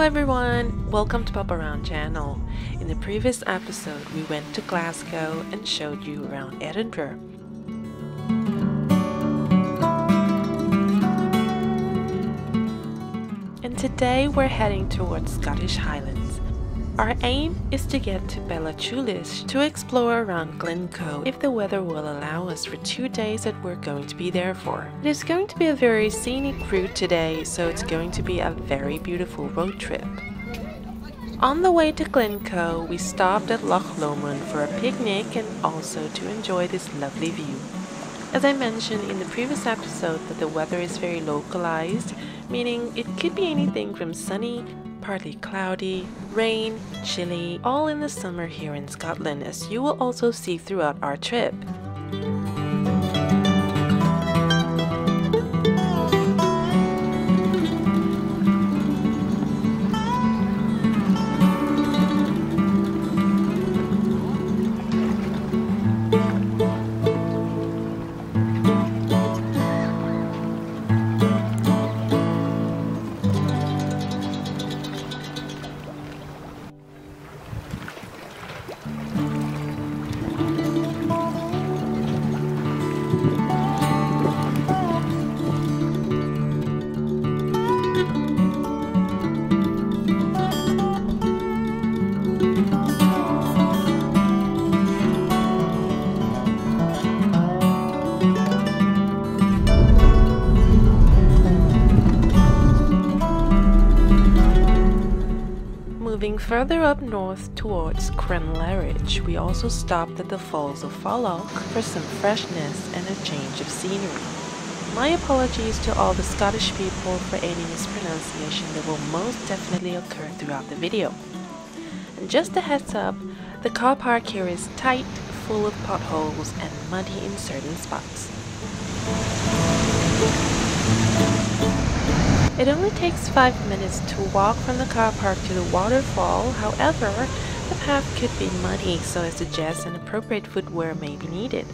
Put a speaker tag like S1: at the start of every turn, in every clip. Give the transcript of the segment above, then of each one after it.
S1: everyone, welcome to Pop Around channel. In the previous episode we went to Glasgow and showed you around Edinburgh. And today we're heading towards Scottish Highlands. Our aim is to get to Bellachulish to explore around Glencoe if the weather will allow us for 2 days that we're going to be there for. It is going to be a very scenic route today, so it's going to be a very beautiful road trip. On the way to Glencoe, we stopped at Loch Lomond for a picnic and also to enjoy this lovely view. As I mentioned in the previous episode that the weather is very localized, meaning it could be anything from sunny, partly cloudy, rain, chilly, all in the summer here in Scotland, as you will also see throughout our trip. Moving further up north towards Crainlarich, we also stopped at the Falls of Falloch for some freshness and a change of scenery. My apologies to all the Scottish people for any mispronunciation that will most definitely occur throughout the video. And just a heads up, the car park here is tight, full of potholes and muddy in certain spots. It only takes 5 minutes to walk from the car park to the waterfall. However, the path could be muddy, so I suggest an appropriate footwear may be needed.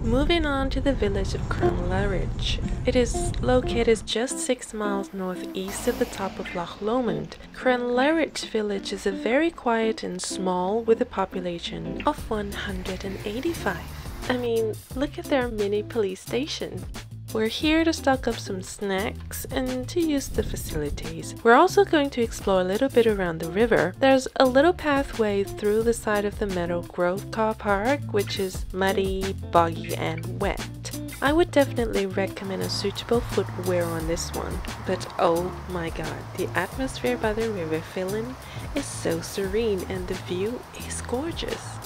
S1: Moving on to the village of Crainlarich. It is located just 6 miles northeast of the top of Loch Lomond. Crainlarich village is a very quiet and small with a population of 185. I mean, look at their mini police station. We're here to stock up some snacks and to use the facilities. We're also going to explore a little bit around the river. There's a little pathway through the side of the Meadow Grove car park, which is muddy, boggy and wet. I would definitely recommend a suitable footwear on this one. But oh my god, the atmosphere by the River Fillan is so serene and the view is gorgeous.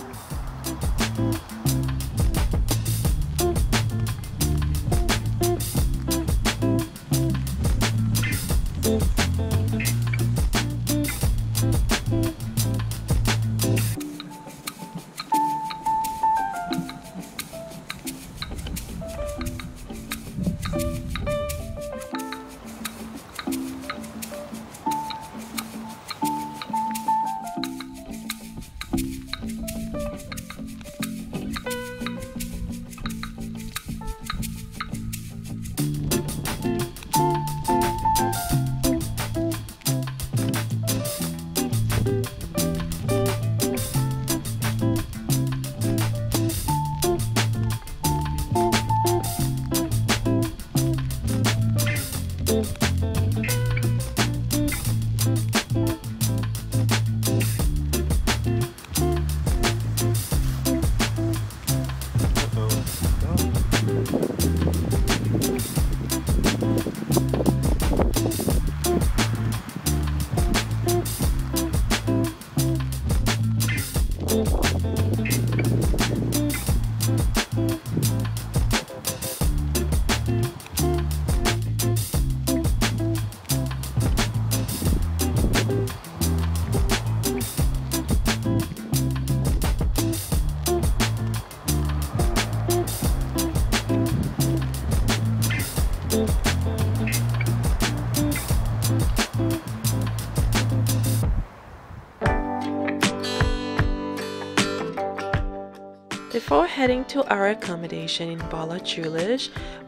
S1: Before heading to our accommodation in Loch Tully,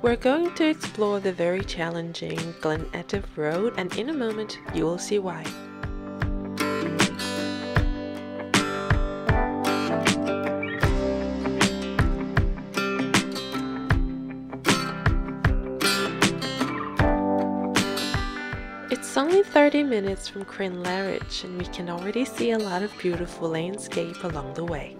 S1: we're going to explore the very challenging Glen Etive road, and in a moment you will see why. It's only 30 minutes from Crainlarich, and we can already see a lot of beautiful landscape along the way.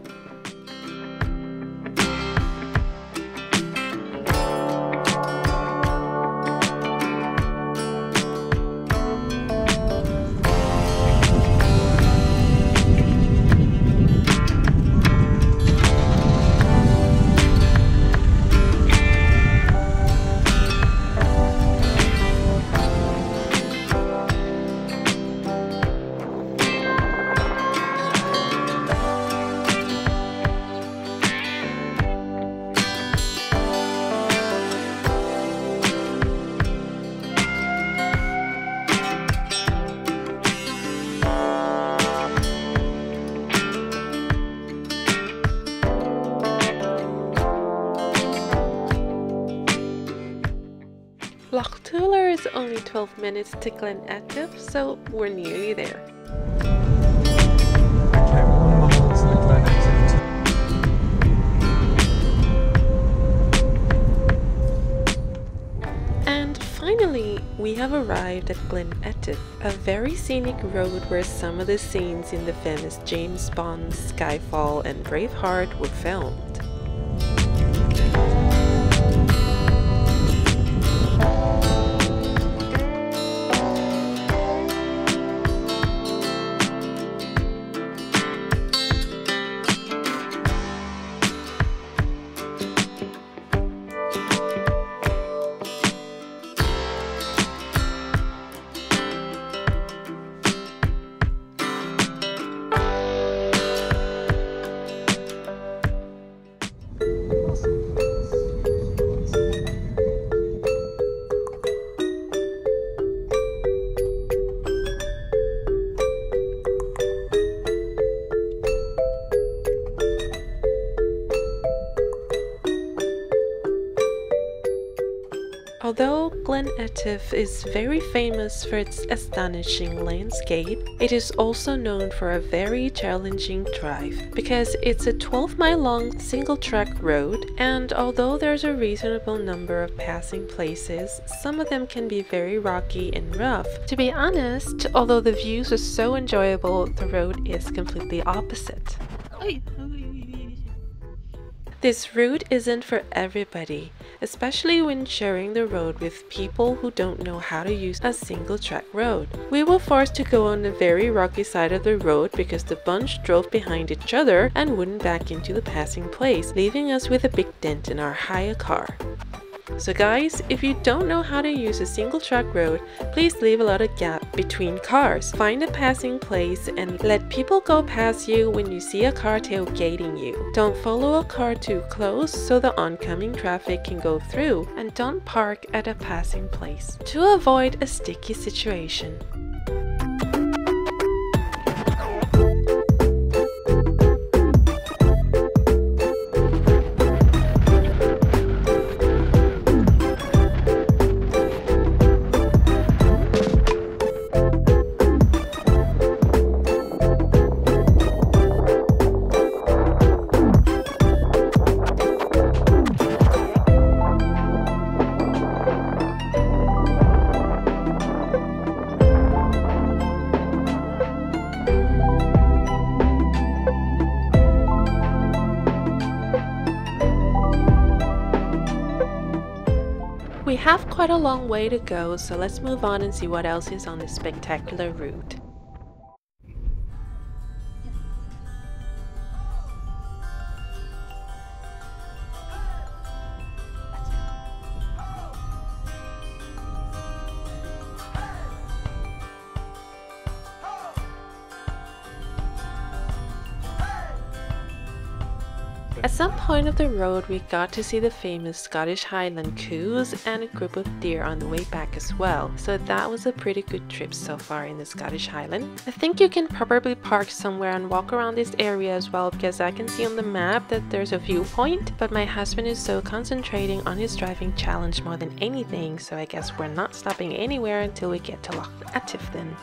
S1: Loch Tully is only 12 minutes to Glen Etive, so we're nearly there.
S2: Okay, 1 mile to the Glen Etive.
S1: And finally, we have arrived at Glen Etive, a very scenic road where some of the scenes in the famous James Bond, Skyfall and Braveheart were filmed. Although Glen Etive is very famous for its astonishing landscape, it is also known for a very challenging drive because it's a 12-mile-long single-track road, and although there's a reasonable number of passing places, some of them can be very rocky and rough. To be honest, although the views are so enjoyable, the road is completely opposite. This route isn't for everybody, especially when sharing the road with people who don't know how to use a single-track road. We were forced to go on the very rocky side of the road because the bunch drove behind each other and wouldn't back into the passing place, leaving us with a big dent in our hire car. So guys, if you don't know how to use a single track road, please leave a lot of gap between cars. Find a passing place and let people go past you when you see a car tailgating you. Don't follow a car too close so the oncoming traffic can go through, and don't park at a passing place to avoid a sticky situation. We have quite a long way to go, so let's move on and see what else is on this spectacular route. At some point of the road we got to see the famous Scottish Highland coos and a group of deer on the way back as well, so that was a pretty good trip so far in the Scottish Highland. I think you can probably park somewhere and walk around this area as well, because I can see on the map that there's a viewpoint, but my husband is so concentrating on his driving challenge more than anything, so I guess we're not stopping anywhere until we get to Loch Etive then.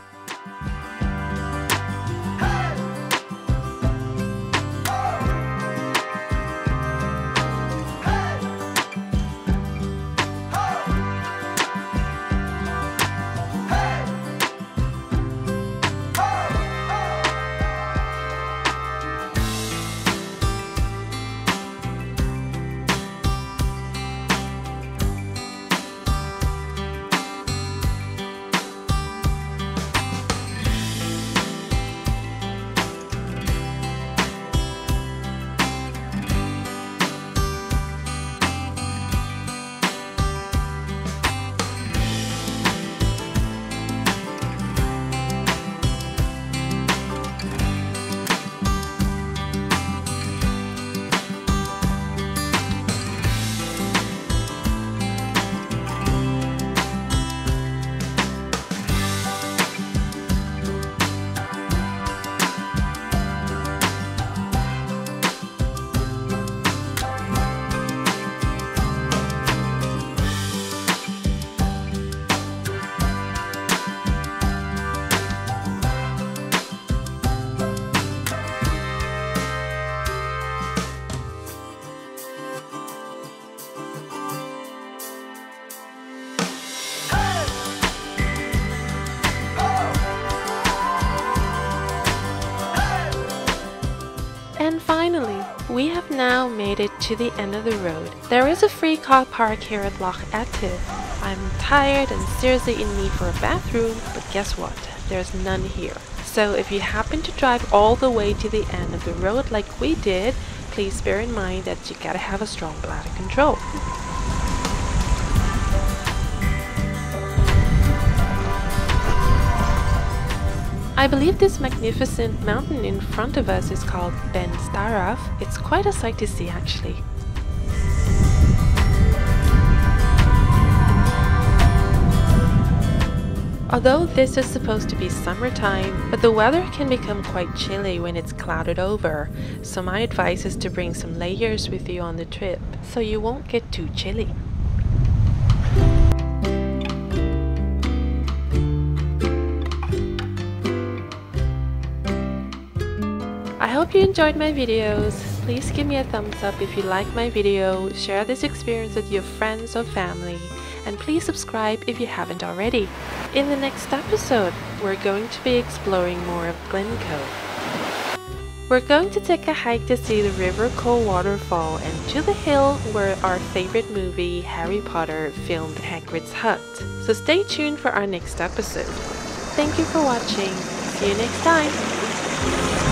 S1: And finally, we have now made it to the end of the road. There is a free car park here at Loch Etive. I'm tired and seriously in need for a bathroom, but guess what? There's none here. So if you happen to drive all the way to the end of the road like we did, please bear in mind that you gotta have a strong bladder control. I believe this magnificent mountain in front of us is called Ben Staraf. It's quite a sight to see actually. Although this is supposed to be summertime, but the weather can become quite chilly when it's clouded over, so my advice is to bring some layers with you on the trip, so you won't get too chilly. I hope you enjoyed my videos. Please give me a thumbs up if you like my video, share this experience with your friends or family, and please subscribe if you haven't already. In the next episode, we're going to be exploring more of Glencoe. We're going to take a hike to see the River Fillan waterfall and to the hill where our favorite movie, Harry Potter, filmed Hagrid's hut. So stay tuned for our next episode. Thank you for watching. See you next time.